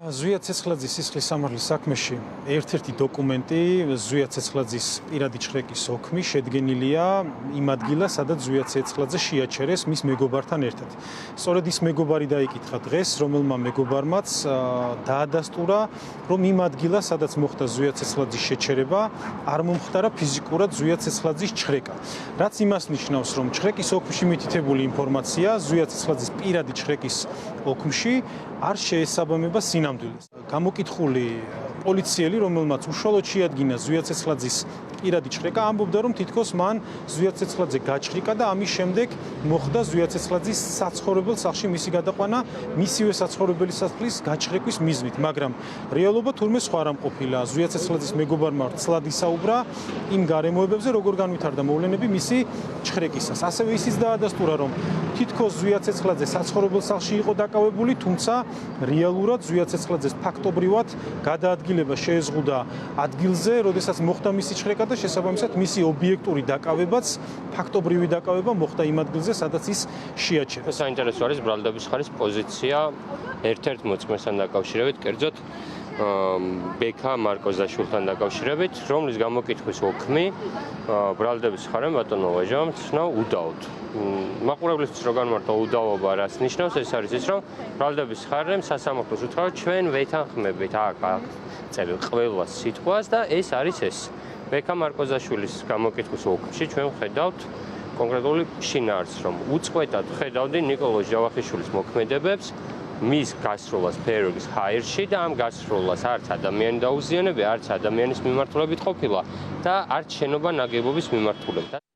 ზვია ცეცხლაძის სისხლის სამართლის საქმეში ერთ-ერთი დოკუმენტი ზვია ცეცხლაძის პირადი ჩხრეკის ოქმი შედგენილია იმ ადგილას, სადაც ზვია ცეცხლაძე შეაჩერეს მის მეგობართან ერთად. სწორედ ის მეგობარი დაიკითხა დღეს, რომელმა მეგობარმაც დაადასტურა, რომ იმ ადგილას, სადაც მოხდა ზვია ცეცხლაძის შეჩერება, არ მომხდარა ფიზიკურად ზვია ცეცხლაძის ჩხრეკა. რაც იმას ნიშნავს, რომ ჩხრეკის ოქმში მითითებული ინფორმაცია ზვია ცეცხლაძის პირადი ჩხრეკის ოქმში არ შეესაბამება სინამდვილეს. გამოკითხული პოლიციელი, რომელმაც უშუალოდ შეადგინა ზვია ცეცხლაძის პირადი ჩხრეკა, ამბობდა, რომ თითქოს მან ზვია ცეცხლაძე გაჩხრიკა და ამის შემდეგ მოხდა ზვია ცეცხლაძის საცხოვრებელ სახლში მისი გადაყვანა მისივე საცხოვრებელი სახლის გაჩხრეკვის მიზნით, მაგრამ რეალობა თურმე სხვა რამ ყოფილა. ზვია ცეცხლაძის მეგობარმა ცლად ისაუბრა იმ გარემოებებზე, როგორ განვითარდა მოვლენები მისი ჩხრეკისას. ასევე ისიც დაადასტურა, რომ თითქოს ზვია ცეცხლაძე საცხოვრებელ სახლში იყო დაკავებული, თუმცა რეალურად ზვია ცეცხლაძეს ფაქტობრივად გადაადგილება შეეზღუდა ადგილზე, როდესაც მოხდა მისი ჩხრეკა და შესაბამისად მისი ობიექტური დაკავებაც, ფაქტობრივი დაკავება მოხდა იმ ადგილზე, სადაც ის შეაჩერეს. საინტერესო არის ბრალდების ხარის პოზიცია ერთ-ერთ მოწმესთან დაკავშირებით, კერძოდ ბექა მარკოზაშვილთან დაკავშირებით, რომლის გამოკითხვის ოქმი ბრალდების ხარემ ბატონო ვაჟამ ცნო უდაოდ. მაყურებლისთვის რო განმარტო უდაობა რას ნიშნავს, ეს არის ის, რომ ბრალდების ხარემ სასამართლოს უთხრა, ჩვენ ვეთანხმებით აქ წერილ ყველა სიტყვას და ეს არის ეს. ბექა მარკოზაშვილის გამოკითხვის ოქმში ჩვენ ვხედავთ კონკრეტული შინაარსს, რომ უწყვეტად ვხედავდი ნიკოლოზ ჯავახიშვილის მოქმედებებს მის გასროლას ფეერვერკის ჰაერში და ამ გასროლას არც ადამიანი დაუზიანებია, არც ადამიანის მიმართულებით ყოფილა და არც შენობა ნაგებობის მიმართულებით.